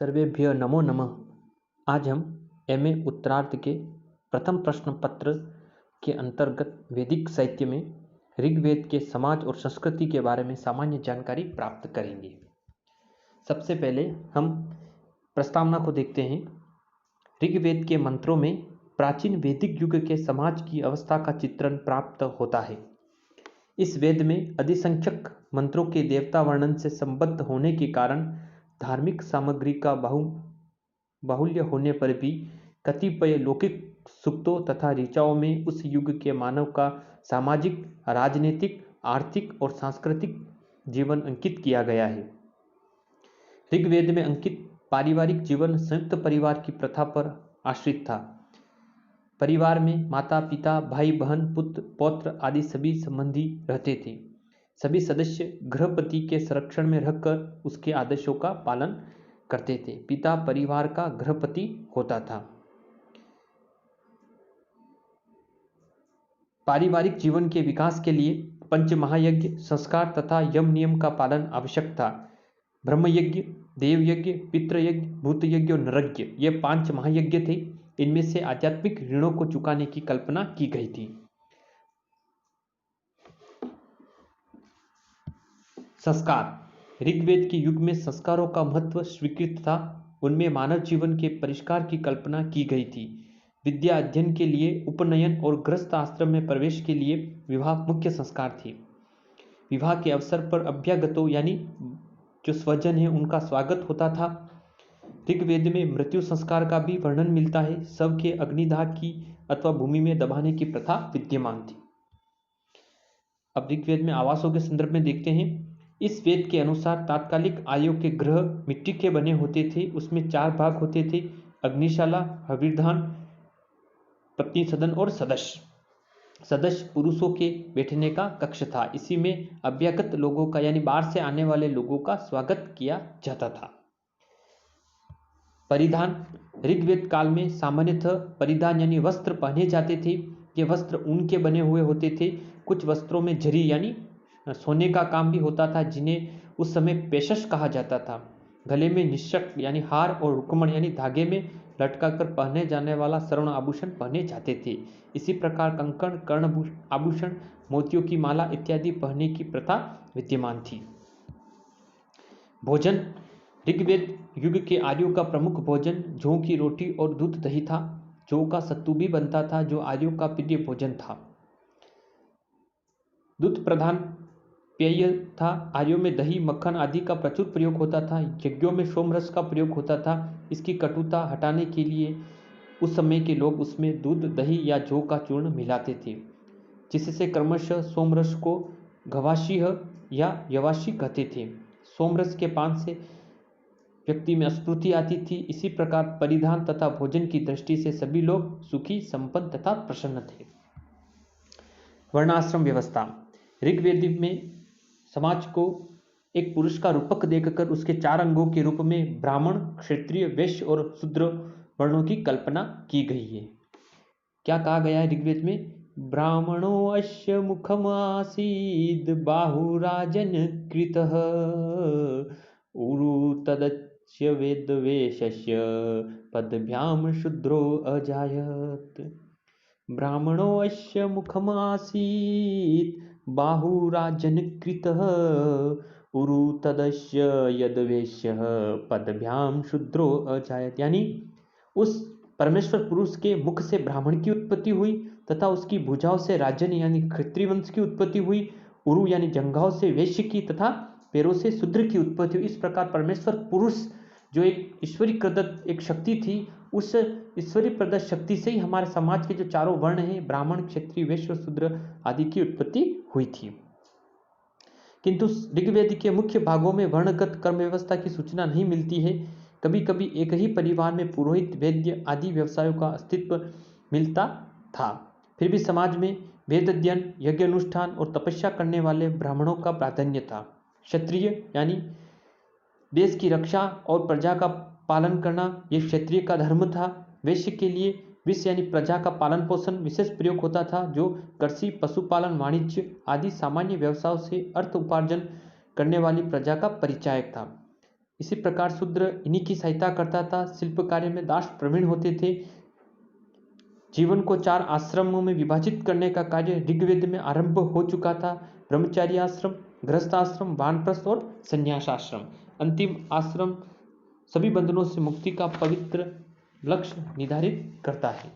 सर्वेभ्य नमो नमः। आज हम एमए उत्तरार्ध के प्रथम प्रश्न पत्र के अंतर्गत वैदिक साहित्य में ऋग्वेद के समाज और संस्कृति के बारे में सामान्य जानकारी प्राप्त करेंगे। सबसे पहले हम प्रस्तावना को देखते हैं। ऋग्वेद के मंत्रों में प्राचीन वैदिक युग के समाज की अवस्था का चित्रण प्राप्त होता है। इस वेद में अधिसंख्यक मंत्रों के देवता वर्णन से संबद्ध होने के कारण धार्मिक सामग्री का बाहुल्य होने पर भी कतिपय लौकिक सूक्तों तथा ऋचाओं में उस युग के मानव का सामाजिक, राजनीतिक, आर्थिक और सांस्कृतिक जीवन अंकित किया गया है। ऋग्वेद में अंकित पारिवारिक जीवन संयुक्त परिवार की प्रथा पर आश्रित था। परिवार में माता पिता, भाई बहन, पुत्र पौत्र आदि सभी संबंधी रहते थे। सभी सदस्य गृहपति के संरक्षण में रहकर उसके आदेशों का पालन करते थे। पिता परिवार का गृहपति होता था। पारिवारिक जीवन के विकास के लिए पंच महायज्ञ, संस्कार तथा यम नियम का पालन आवश्यक था। ब्रह्मयज्ञ, देवयज्ञ, पितृयज्ञ, भूतयज्ञ और नरयज्ञ ये 5 महायज्ञ थे। इनमें से आध्यात्मिक ऋणों को चुकाने की कल्पना की गई थी। संस्कार। ऋग्वेद के युग में संस्कारों का महत्व स्वीकृत था। उनमें मानव जीवन के परिष्कार की कल्पना की गई थी। विद्या अध्ययन के लिए उपनयन और गृहस्थ आश्रम में प्रवेश के लिए विवाह मुख्य संस्कार थे। विवाह के अवसर पर अभ्यागतों यानी जो स्वजन है उनका स्वागत होता था। ऋग्वेद में मृत्यु संस्कार का भी वर्णन मिलता है। शव के अग्निदाह की अथवा भूमि में दबाने की प्रथा विद्यमान थी। अब ऋग्वेद में आवासों के संदर्भ में देखते हैं। इस वेद के अनुसार तात्कालिक आयु के गृह मिट्टी के बने होते थे। उसमें 4 भाग होते थे: अग्निशाला, हविर्धान, पत्नी सदन और सदस्य। सदस्य पुरुषों के बैठने का कक्ष था। इसी में अभ्यागत लोगों का यानी बाहर से आने वाले लोगों का स्वागत किया जाता था। परिधान। ऋग्वेद काल में सामान्यतः परिधान यानी वस्त्र पहने जाते थे। ये वस्त्र ऊन के बने हुए होते थे। कुछ वस्त्रों में जरी यानी सोने का काम भी होता था, जिन्हें उस समय पेशश कहा जाता था। गले में निश्चक यानी हार और रुक्मण यानी धागे में लटका कर पहने जाने वाला स्वर्ण आभूषण पहने जाते थे। इसी प्रकार कंकण, कर्ण आभूषण, मोतियों की माला इत्यादि पहनने की प्रथा विद्यमान थी। भोजन। ऋग्वेद युग के आर्यों का प्रमुख भोजन जौ की रोटी और दूध दही था। जौ का सत्तू भी बनता था, जो आर्यों का प्रिय भोजन था। दूध प्रधान पेय था। आर्यों में दही, मक्खन आदि का प्रचुर प्रयोग होता था। यज्ञों में सोमरस का प्रयोग होता था। इसकी कटुता हटाने के लिए उस समय के लोग उसमें दूध, दही या जौ का चूर्ण मिलाते थे, जिससे क्रमशः सोमरस को गवाशीह या यवाशी कहते थे। सोमरस के पान से व्यक्ति में स्फूर्ति आती थी। इसी प्रकार परिधान तथा भोजन की दृष्टि से सभी लोग सुखी, संपन्न तथा प्रसन्न थे। वर्णाश्रम व्यवस्था। ऋग्वेद में समाज को एक पुरुष का रूपक देखकर उसके 4 अंगों के रूप में ब्राह्मण, क्षत्रिय, वैश्य और शूद्र वर्णों की कल्पना की गई है। क्या कहा गया है ऋग्वेद में? ब्राह्मणो अस्य मुखम आसीद बाहुराजन कृतः उरु तदस्य वेदवेशस्य पदभ्याम शूद्रो अजायत। ब्राह्मणो अस्य मुखम आसीत बाहुराजनकृतः उरु तदस्य यदवेश्यः पदभ्याम शूद्रो अजायत। यानी उस परमेश्वर पुरुष के मुख से ब्राह्मण की उत्पत्ति हुई तथा उसकी भुजाओं से राजन यानी क्षत्रिय वंश की उत्पत्ति हुई। उरु यानी जंघाओं से वैश्य की तथा पैरों से शूद्र की उत्पत्ति हुई। इस प्रकार परमेश्वर पुरुष जो एक ईश्वरी प्रदत्त एक शक्ति थी, उस ईश्वरी प्रदत्त शक्ति से ही हमारे समाज के जो 4 वर्ण हैं, ब्राह्मण, क्षत्रिय, वैश्य, शूद्र आदि की उत्पत्ति हुई थी। किंतु ऋग्वेद के मुख्य भागों में वर्णगत कर्म व्यवस्था की सूचना नहीं मिलती है। कभी कभी एक ही परिवार में पुरोहित, वैद्य आदि व्यवसायों का अस्तित्व मिलता था। फिर भी समाज में वेद अध्ययन, यज्ञ अनुष्ठान और तपस्या करने वाले ब्राह्मणों का प्राधान्य था। क्षत्रिय यानी देश की रक्षा और प्रजा का पालन करना यह क्षत्रिय का धर्म था। वैश्य के लिए विष यानी प्रजा का पालन पोषण विशेष प्रयोग होता था, जो कृषि, पशुपालन, वाणिज्य आदि सामान्य व्यवसायों से अर्थ उपार्जन करने वाली प्रजा का परिचायक था। इसी प्रकार शूद्र इन्हीं की सहायता करता था। शिल्प कार्य में दास प्रवीण होते थे। जीवन को 4 आश्रमों में विभाजित करने का कार्य ऋग्वेद में आरंभ हो चुका था। ब्रह्मचारी आश्रम, गृहस्थ आश्रम, वानप्रस्थ और संन्यास आश्रम। अंतिम आश्रम सभी बंधनों से मुक्ति का पवित्र लक्ष्य निर्धारित करता है।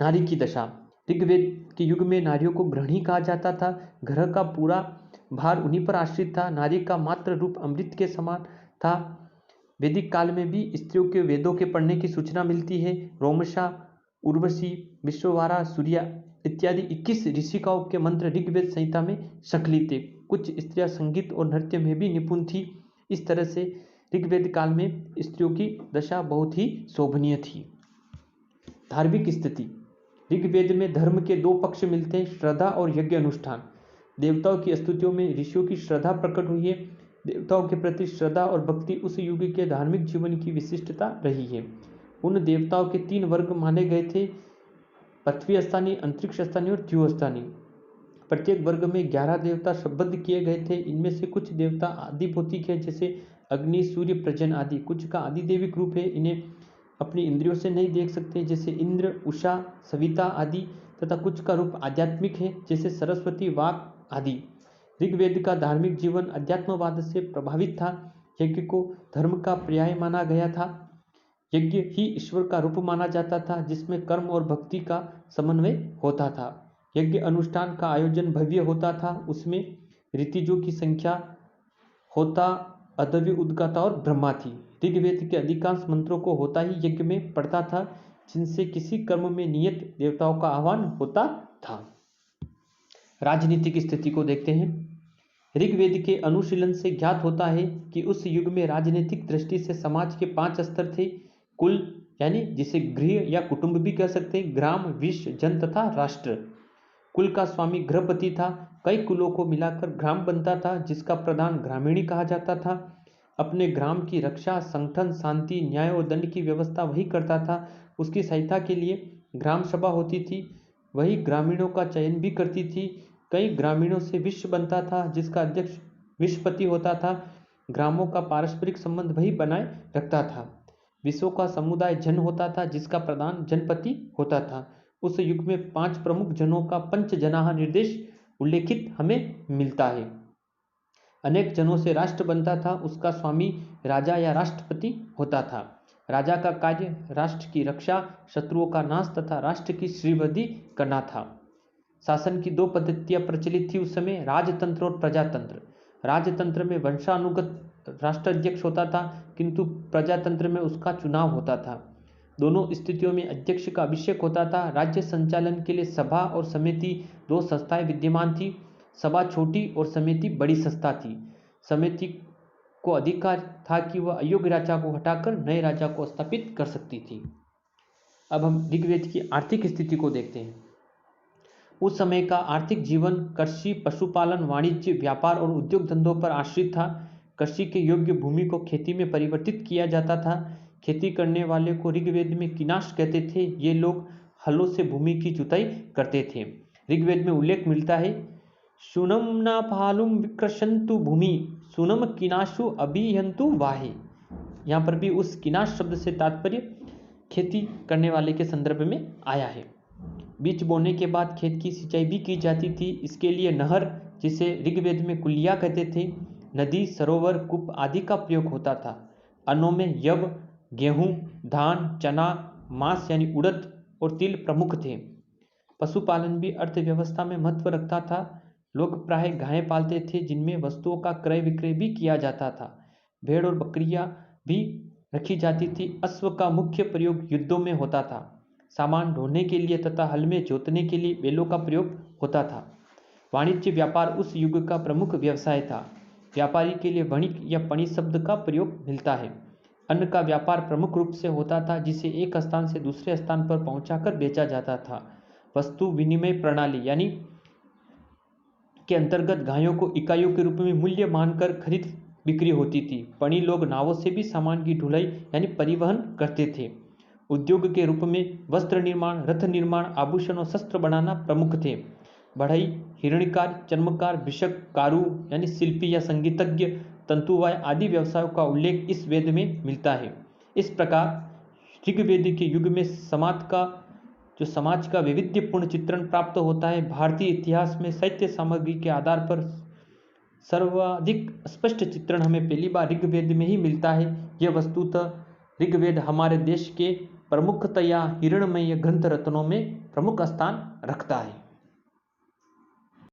नारी की दशा। ऋग्वेद के युग में नारियों को गृहिणी कहा जाता था। घर का पूरा भार उन्हीं पर आश्रित था। नारी का मात्र रूप अमृत के समान था। वैदिक काल में भी स्त्रियों के वेदों के पढ़ने की सूचना मिलती है। रोमशा, उर्वशी, विश्ववारा, सूर्या इत्यादि 21 ऋषिकाओं के मंत्र ऋग्वेद संहिता में संकलित थे। कुछ स्त्रियां संगीत और नृत्य में भी निपुण थी। इस तरह से ऋग्वेद काल में स्त्रियों की दशा बहुत ही शोभनीय थी। धार्मिक स्थिति। ऋग्वेद में धर्म के 2 पक्ष मिलते हैं, श्रद्धा और यज्ञ अनुष्ठान। देवताओं की स्तुतियों में ऋषियों की श्रद्धा प्रकट हुई है। देवताओं के प्रति श्रद्धा और भक्ति उस युग के धार्मिक जीवन की विशिष्टता रही है। उन देवताओं के 3 वर्ग माने गए थे, पृथ्वी स्थानीय, अंतरिक्ष स्थानीय और द्यू स्थानीय। प्रत्येक वर्ग में 11 देवता शब्द किए गए थे। इनमें से कुछ देवता आदि भौतिक है, जैसे अग्नि, सूर्य, प्रजन आदि। कुछ का आदिदेविक रूप है, इन्हें अपनी इंद्रियों से नहीं देख सकते, जैसे इंद्र, उषा, सविता आदि। तथा कुछ का रूप आध्यात्मिक है, जैसे सरस्वती, वाक आदि। ऋग्वेद का धार्मिक जीवन अध्यात्मवाद से प्रभावित था। यज्ञ को धर्म का पर्याय माना गया था। यज्ञ ही ईश्वर का रूप माना जाता था, जिसमें कर्म और भक्ति का समन्वय होता था। यज्ञ अनुष्ठान का आयोजन भव्य होता था। उसमें ऋतिजों की संख्या होता, अदव्य, उद्गाता और ब्रह्मा थी। ऋग्वेद के अधिकांश मंत्रों को होता ही यज्ञ में पढ़ता था, जिनसे किसी कर्म में नियत देवताओं का आह्वान होता था। राजनीतिक स्थिति को देखते हैं। ऋग्वेद के अनुशीलन से ज्ञात होता है कि उस युग में राजनीतिक दृष्टि से समाज के 5 स्तर थे। कुल यानी जिसे गृह या कुटुंब भी कह सकते हैं, ग्राम, विश्व, जन तथा राष्ट्र। कुल का स्वामी गृहपति था। कई कुलों को मिलाकर ग्राम बनता था, जिसका प्रधान ग्रामीणी कहा जाता था। अपने ग्राम की रक्षा, संगठन, शांति, न्याय और दंड की व्यवस्था वही करता था। उसकी सहायता के लिए ग्राम सभा होती थी, वही ग्रामीणों का चयन भी करती थी। कई ग्रामीणों से विश्व बनता था, जिसका अध्यक्ष विश्वपति होता था। ग्रामों का पारस्परिक संबंध वही बनाए रखता था। विश्व का समुदाय जन होता था, जिसका प्रधान जनपति होता था। उस युग में 5 प्रमुख जनों का पंचजनाह निर्देश उल्लेखित हमें मिलता है। अनेक जनों से राष्ट्र बनता था। उसका स्वामी राजा या राष्ट्रपति होता था। राजा का कार्य राष्ट्र की रक्षा, शत्रुओं का नाश तथा राष्ट्र की श्रीवृद्धि करना था। शासन की 2 पद्धतियां प्रचलित थी उस समय, राजतंत्र और प्रजातंत्र। राजतंत्र में वंशानुगत राष्ट्राध्यक्ष होता था, किंतु प्रजातंत्र में उसका चुनाव होता था। दोनों स्थितियों में अध्यक्ष का अभिषेक होता था। राज्य संचालन के लिए सभा और समिति 2 संस्थाएं विद्यमान थी। सभा छोटी और समिति बड़ी संस्था थी। समिति को अधिकार था कि वह अयोग्य राजा को हटाकर नए राजा को स्थापित कर सकती थी। अब हम ऋग्वेद की आर्थिक स्थिति को देखते हैं। उस समय का आर्थिक जीवन कृषि, पशुपालन, वाणिज्य, व्यापार और उद्योग धंधों पर आश्रित था। कृषि के योग्य भूमि को खेती में परिवर्तित किया जाता था। खेती करने वाले को ऋग्वेद में किनाश कहते थे। ये लोग हलों से भूमि की जुताई करते थे। ऋग्वेद में उल्लेख मिलता है, शूनम न फालुम विकृशंतु भूमि, सुनम किनाशु अभियंतु वाहे। यहाँ पर भी उस किनाश शब्द से तात्पर्य खेती करने वाले के संदर्भ में आया है। बीज बोने के बाद खेत की सिंचाई भी की जाती थी। इसके लिए नहर, जिसे ऋग्वेद में कुलिया कहते थे, नदी, सरोवर, कूप आदि का प्रयोग होता था। अन्नों में यव, गेहूं, धान, चना, मांस यानी उड़द और तिल प्रमुख थे। पशुपालन भी अर्थव्यवस्था में महत्व रखता था। लोग प्राय गायें पालते थे, जिनमें वस्तुओं का क्रय विक्रय भी किया जाता था। भेड़ और बकरियां भी रखी जाती थी। अश्व का मुख्य प्रयोग युद्धों में होता था। सामान ढोने के लिए तथा हल में जोतने के लिए बैलों का प्रयोग होता था। वाणिज्य व्यापार उस युग का प्रमुख व्यवसाय था। व्यापारी के लिए वणिक या पणि शब्द का प्रयोग मिलता है। अन्न का व्यापार प्रमुख रूप से होता था, जिसे एक स्थान से दूसरे स्थान पर पहुंचाकर बेचा जाता था। वस्तु विनिमय प्रणाली यानी के अंतर्गत गायों को इकाइयों के रूप में मूल्य मानकर खरीद बिक्री होती थी। पणि लोग नावों से भी सामान की ढुलाई यानी परिवहन करते थे। उद्योग के रूप में वस्त्र निर्माण, रथ निर्माण, आभूषण और शस्त्र बनाना प्रमुख थे। बढ़ई, हिरणकार, चर्मकार, विषक, कारु यानी शिल्पी या संगीतज्ञ तंतुवाय आदि व्यवसायों का उल्लेख इस वेद में मिलता है। इस प्रकार ऋग्वेद के युग में समाज का वैविध्यपूर्ण चित्रण प्राप्त होता है। भारतीय इतिहास में साहित्य सामग्री के आधार पर सर्वाधिक स्पष्ट चित्रण हमें पहली बार ऋग्वेद में ही मिलता है। यह वस्तुतः ऋग्वेद हमारे देश के प्रमुखतया हिरणमय ग्रंथ रत्नों में प्रमुख स्थान रखता है।